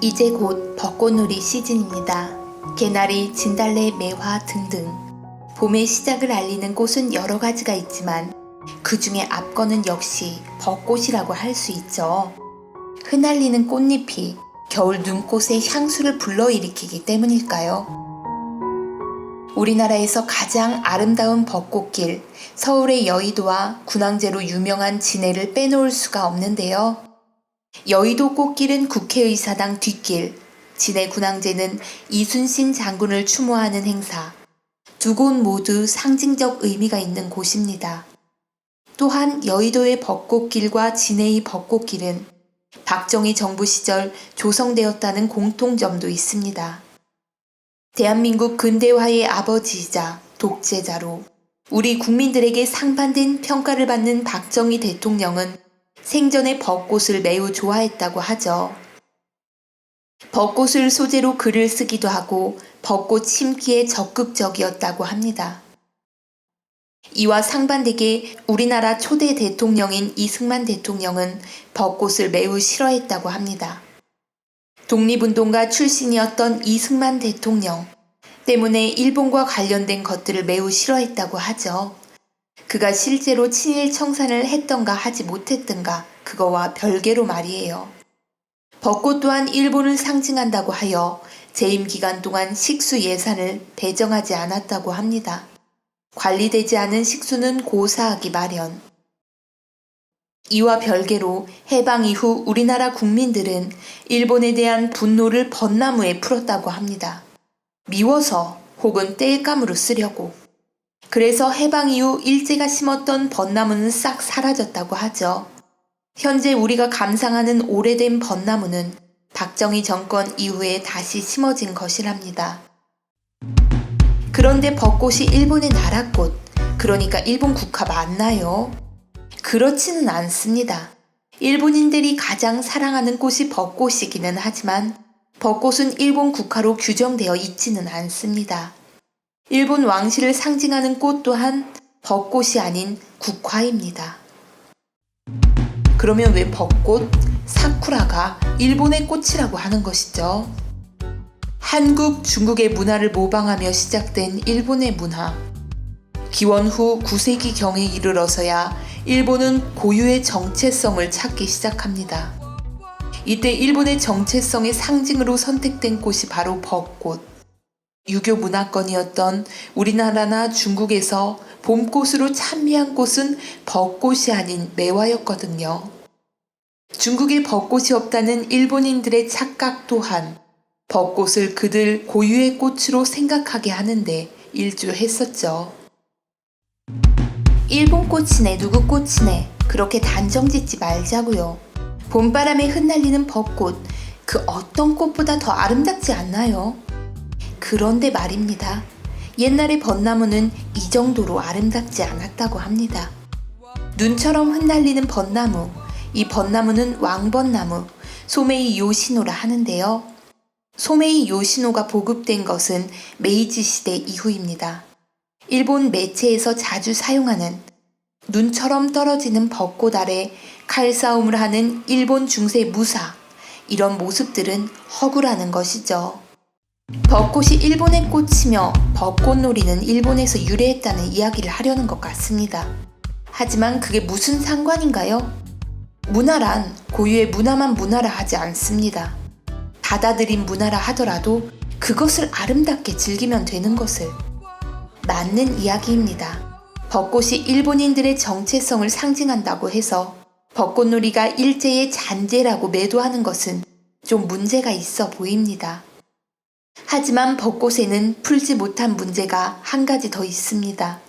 이제 곧 벚꽃놀이 시즌입니다. 개나리, 진달래, 매화 등등 봄의 시작을 알리는 꽃은 여러 가지가 있지만 그 중에 앞거는 역시 벚꽃이라고 할 수 있죠. 흩날리는 꽃잎이 겨울 눈꽃의 향수를 불러일으키기 때문일까요? 우리나라에서 가장 아름다운 벚꽃길, 서울의 여의도와 군항제로 유명한 진해를 빼놓을 수가 없는데요. 여의도 꽃길은 국회의사당 뒷길, 진해 군항제는 이순신 장군을 추모하는 행사, 두 곳 모두 상징적 의미가 있는 곳입니다. 또한 여의도의 벚꽃길과 진해의 벚꽃길은 박정희 정부 시절 조성되었다는 공통점도 있습니다. 대한민국 근대화의 아버지이자 독재자로 우리 국민들에게 상반된 평가를 받는 박정희 대통령은 생전에 벚꽃을 매우 좋아했다고 하죠. 벚꽃을 소재로 글을 쓰기도 하고 벚꽃 심기에 적극적이었다고 합니다. 이와 상반되게 우리나라 초대 대통령인 이승만 대통령은 벚꽃을 매우 싫어했다고 합니다. 독립운동가 출신이었던 이승만 대통령 때문에 일본과 관련된 것들을 매우 싫어했다고 하죠. 그가 실제로 친일 청산을 했던가 하지 못했던가 그거와 별개로 말이에요. 벚꽃 또한 일본을 상징한다고 하여 재임 기간 동안 식수 예산을 배정하지 않았다고 합니다. 관리되지 않은 식수는 고사하기 마련. 이와 별개로 해방 이후 우리나라 국민들은 일본에 대한 분노를 벚나무에 풀었다고 합니다. 미워서 혹은 땔감으로 쓰려고. 그래서 해방 이후 일제가 심었던 벚나무는 싹 사라졌다고 하죠. 현재 우리가 감상하는 오래된 벚나무는 박정희 정권 이후에 다시 심어진 것이랍니다. 그런데 벚꽃이 일본의 나라꽃, 그러니까 일본 국화 맞나요? 그렇지는 않습니다. 일본인들이 가장 사랑하는 꽃이 벚꽃이기는 하지만 벚꽃은 일본 국화로 규정되어 있지는 않습니다. 일본 왕실을 상징하는 꽃 또한 벚꽃이 아닌 국화입니다. 그러면 왜 벚꽃, 사쿠라가 일본의 꽃이라고 하는 것이죠? 한국, 중국의 문화를 모방하며 시작된 일본의 문화. 기원 후 9세기경에 이르러서야 일본은 고유의 정체성을 찾기 시작합니다. 이때 일본의 정체성의 상징으로 선택된 꽃이 바로 벚꽃. 유교 문화권이었던 우리나라나 중국에서 봄꽃으로 찬미한 꽃은 벚꽃이 아닌 매화였거든요. 중국에 벚꽃이 없다는 일본인들의 착각 또한 벚꽃을 그들 고유의 꽃으로 생각하게 하는데 일조했었죠. 일본 꽃이네 누구 꽃이네 그렇게 단정 짓지 말자고요. 봄바람에 흩날리는 벚꽃 그 어떤 꽃보다 더 아름답지 않나요? 그런데 말입니다. 옛날의 벚나무는 이 정도로 아름답지 않았다고 합니다. 눈처럼 흩날리는 벚나무, 이 벚나무는 왕벚나무, 소메이 요시노라 하는데요. 소메이 요시노가 보급된 것은 메이지 시대 이후입니다. 일본 매체에서 자주 사용하는 눈처럼 떨어지는 벚꽃 아래 칼싸움을 하는 일본 중세 무사, 이런 모습들은 허구라는 것이죠. 벚꽃이 일본의 꽃이며 벚꽃놀이는 일본에서 유래했다는 이야기를 하려는 것 같습니다. 하지만 그게 무슨 상관인가요? 문화란 고유의 문화만 문화라 하지 않습니다. 받아들인 문화라 하더라도 그것을 아름답게 즐기면 되는 것을. 맞는 이야기입니다. 벚꽃이 일본인들의 정체성을 상징한다고 해서 벚꽃놀이가 일제의 잔재라고 매도하는 것은 좀 문제가 있어 보입니다. 하지만 벚꽃에는 풀지 못한 문제가 한 가지 더 있습니다.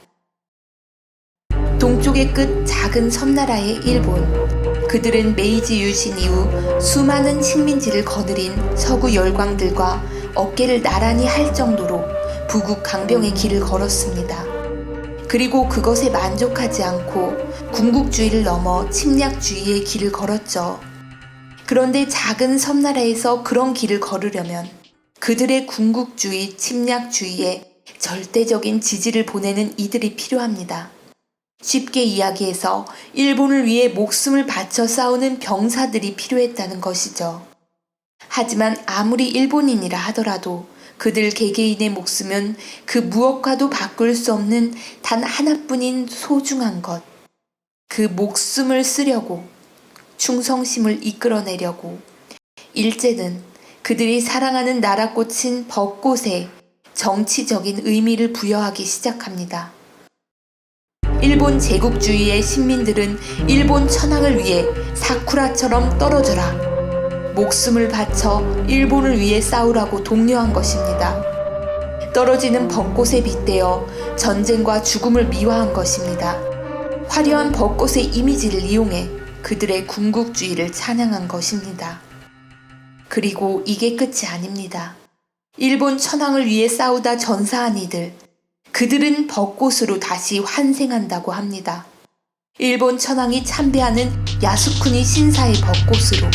동쪽의 끝 작은 섬나라의 일본. 그들은 메이지 유신 이후 수많은 식민지를 거느린 서구 열광들과 어깨를 나란히 할 정도로 부국 강병의 길을 걸었습니다. 그리고 그것에 만족하지 않고 군국주의를 넘어 침략주의의 길을 걸었죠. 그런데 작은 섬나라에서 그런 길을 걸으려면 그들의 군국주의, 침략주의에 절대적인 지지를 보내는 이들이 필요합니다. 쉽게 이야기해서 일본을 위해 목숨을 바쳐 싸우는 병사들이 필요했다는 것이죠. 하지만 아무리 일본인이라 하더라도 그들 개개인의 목숨은 그 무엇과도 바꿀 수 없는 단 하나뿐인 소중한 것. 그 목숨을 쓰려고, 충성심을 이끌어내려고 일제는 그들이 사랑하는 나라꽃인 벚꽃에 정치적인 의미를 부여하기 시작합니다. 일본 제국주의의 신민들은 일본 천황을 위해 사쿠라처럼 떨어져라, 목숨을 바쳐 일본을 위해 싸우라고 독려한 것입니다. 떨어지는 벚꽃에 빗대어 전쟁과 죽음을 미화한 것입니다. 화려한 벚꽃의 이미지를 이용해 그들의 군국주의를 찬양한 것입니다. 그리고 이게 끝이 아닙니다. 일본 천황을 위해 싸우다 전사한 이들, 그들은 벚꽃으로 다시 환생한다고 합니다. 일본 천황이 참배하는 야스쿠니 신사의 벚꽃으로.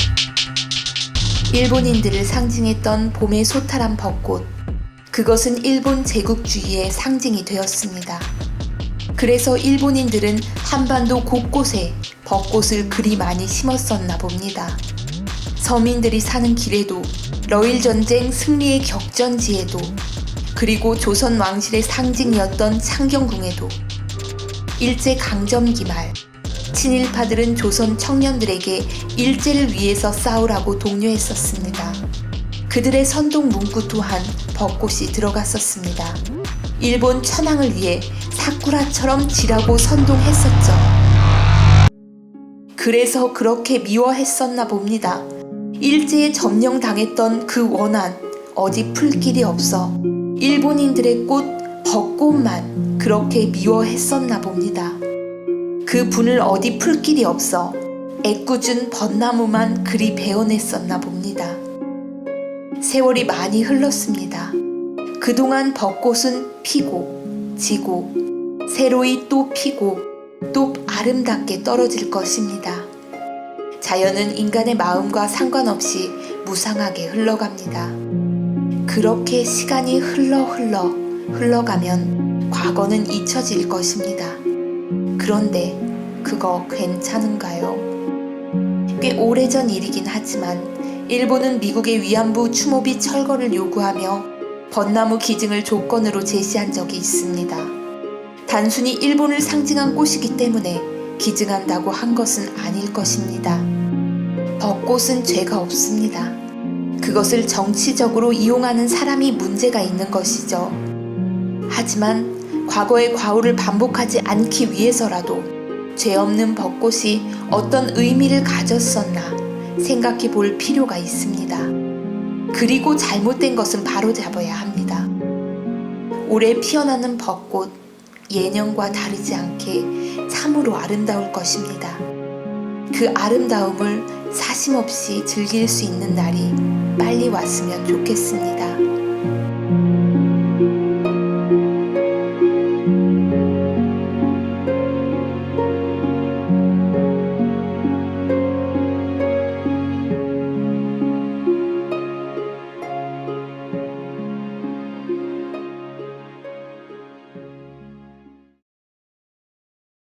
일본인들을 상징했던 봄의 소탈한 벚꽃, 그것은 일본 제국주의의 상징이 되었습니다. 그래서 일본인들은 한반도 곳곳에 벚꽃을 그리 많이 심었었나 봅니다. 서민들이 사는 길에도, 러일전쟁 승리의 격전지에도, 그리고 조선 왕실의 상징이었던 창경궁에도. 일제강점기 말, 친일파들은 조선 청년들에게 일제를 위해서 싸우라고 독려했었습니다. 그들의 선동 문구 또한 벚꽃이 들어갔었습니다. 일본 천황을 위해 사쿠라처럼 지라고 선동했었죠. 그래서 그렇게 미워했었나 봅니다. 일제에 점령당했던 그 원한, 어디 풀 길이 없어 일본인들의 꽃 벚꽃만 그렇게 미워했었나 봅니다. 그 분을 어디 풀 길이 없어 애꿎은 벚나무만 그리 베어냈었나 봅니다. 세월이 많이 흘렀습니다. 그동안 벚꽃은 피고 지고 새로이 또 피고 또 아름답게 떨어질 것입니다. 자연은 인간의 마음과 상관없이 무상하게 흘러갑니다. 그렇게 시간이 흘러가면 과거는 잊혀질 것입니다. 그런데 그거 괜찮은가요? 꽤 오래전 일이긴 하지만 일본은 미국의 위안부 추모비 철거를 요구하며 벚나무 기증을 조건으로 제시한 적이 있습니다. 단순히 일본을 상징한 꽃이기 때문에 기증한다고 한 것은 아닐 것입니다. 벚꽃은 죄가 없습니다. 그것을 정치적으로 이용하는 사람이 문제가 있는 것이죠. 하지만 과거의 과오를 반복하지 않기 위해서라도 죄 없는 벚꽃이 어떤 의미를 가졌었나 생각해 볼 필요가 있습니다. 그리고 잘못된 것은 바로잡아야 합니다. 올해 피어나는 벚꽃, 예년과 다르지 않게 참으로 아름다울 것입니다. 그 아름다움을 사심없이 즐길 수 있는 날이 빨리 왔으면 좋겠습니다.